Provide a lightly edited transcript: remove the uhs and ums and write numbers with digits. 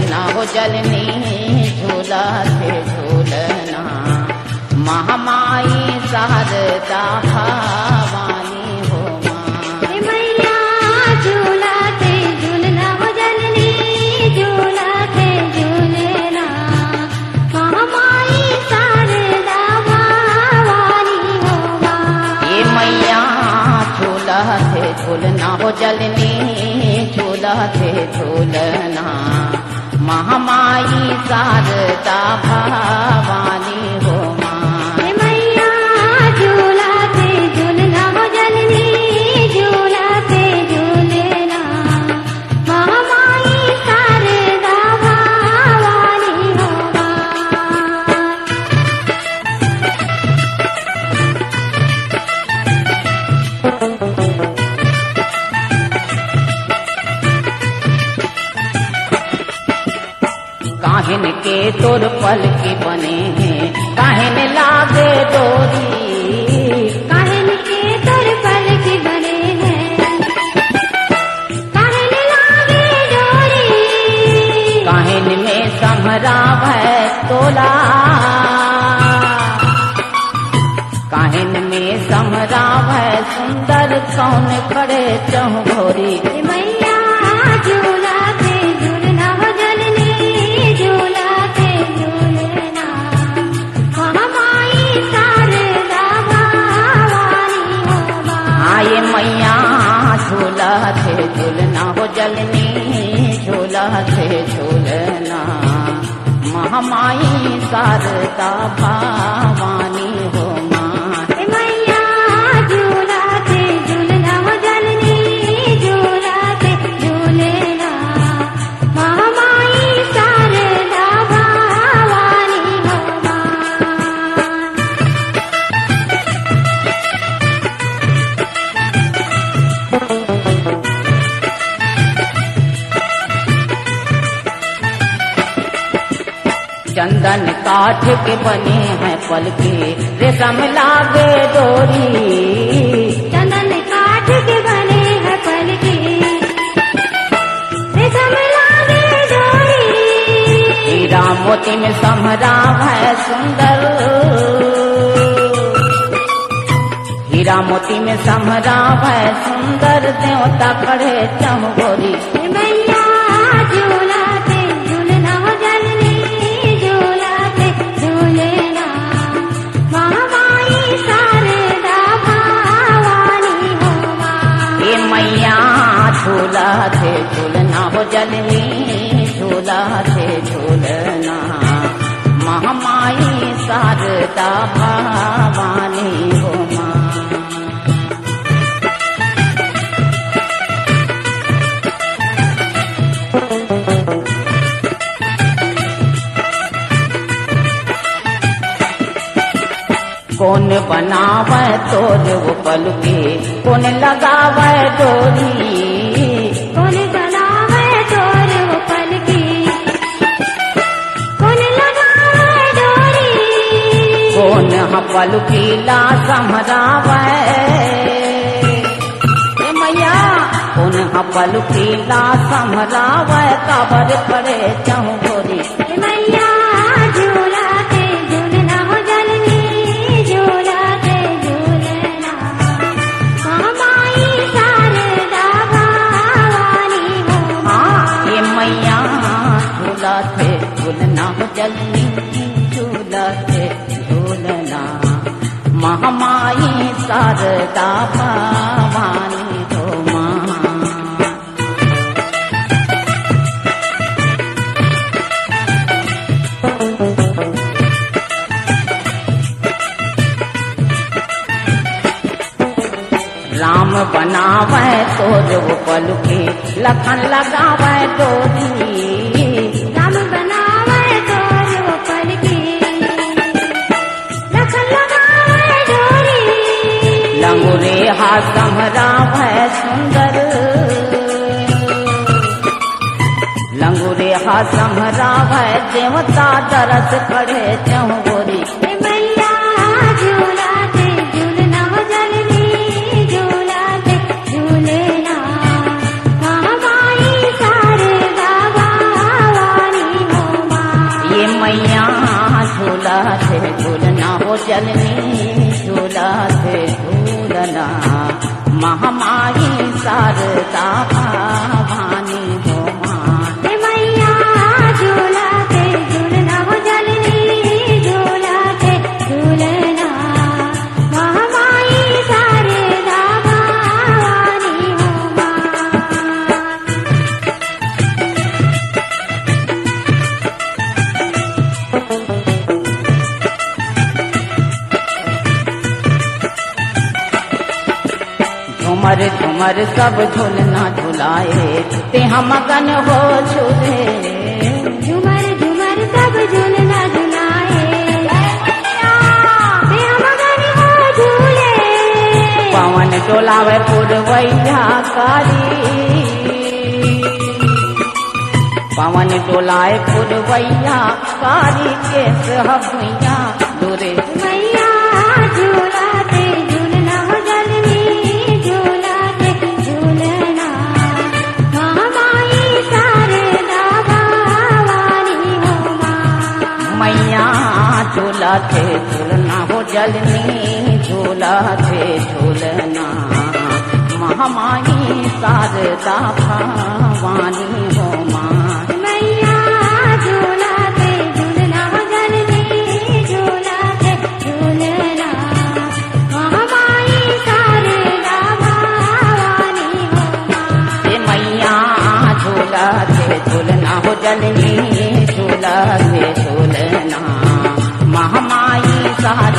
झूलना हो जलनी झूला थे झूलना महामाई शारदा भवानी हो माँ। मैया झूला थे झूलना हो जलनी झूला थे झूलना महामाई शारदा भवानी हो माँ। ये मैया झूला थे झूलना हो जलनी झूला थे झूलना महामाई शारदा भवानी हो माँ। मैया झूला थे झूलना हो जलनी झूला थे झूलना महामाई शारदा भवानी हो माँ। काहिन के तोर पल के बने हैं काहिन लागे डोरी काहिन के तोर पल के बने हैं काहिन लागे डोरी काहिन में समराव है तोला काहिन में समराव है सुंदर कौन खड़े चहुभोरी। मैया झूला थे झूलना हो जलनी झूला थे झूलना महामाई शारदा भवानी हो माँ। आए मैया झूला थे झूलना हो जलनी झूला थे झूलना महामाई शारदा भवानी हो माँ। मैया झूला थे झूलना हो जलनी झूला थे झूलना महामाई शारदा भवानी हो माँ। चंदन काठ के बने हैं पलके रेशम लागे डोरी चंदन काठ के बने हैं पलके रेशम लागे डोरी हीरा मोती में समराव है सुंदर हीरा मोती में समराव है सुंदर देवता खड़े चमगोरी। मैया झूला थे झूलना हो जलनी झूला थे झूलना महामाई शारदा भवानी हो माँ। ये मैया झूला थे झूलना हो जलनी झूला थे झूलना महामाई शारदा भवानी हो माँ। कौन बनावे तोर वो पलके कौन लगावे डोरी कौन बनावे तोर वो पलकी कौन लगावे डोरी कौन पलकी ला समरावे ए मैया कौन पलकी ला समरावे काबर पड़े चहुगोरी। मैया झूला थे झूलना हो जलनी झूला थे झूलना महामाई शारदा भवानी हो माँ। ये मैया झूला थे झूलना हो जलनी झूला थे झूलना महामाई शारदा भवानी हो माँ। राम बनावे तोर वो पलके लखन लगावे डोरी राम बनावे तोर वो पलकी लखन लगावे डोरी लंगुरे हाथ समरावे सुंदर लंगुरे हाथ समरावे देवता दरस खड़े चहुगोरी। मैया झूला थे झूलना हो जलनी झूला थे झूलना महामाई शारदा भवानी मैया झूला थे झूलना हो जननी झूला थे झूलना महामाई शारदा भवानी हो माँ हे मैया झूला थे झूलना हो जननी झूला थे झूलना महामाई शारदा भवानी हो माँ झूमर झूमर सब झूलना झुलाए ते हम मगन हो झूले झूमर झूमर सब झूलना झुलाए ते हम मगन हो झूले पवन डोलावे पुरवैया कारी पवन डोलाए पुरवैया कारी के सहबैया दूरे मैया झूला थे झूलना हो जननी झूला थे झूलना महामाई शारदा भवानी हो माँ मैया झूला थे झूलना हो जलनी झूला थे झूलना महामाई शारदा भवानी हो माँ मैया झूला थे झूलना हो जननी झूला थे झूलना महामाई शारदा भवानी हो माँ हे मैया झूला थे झूलना हो जलनी झूला थे झूलना महामाई शारदा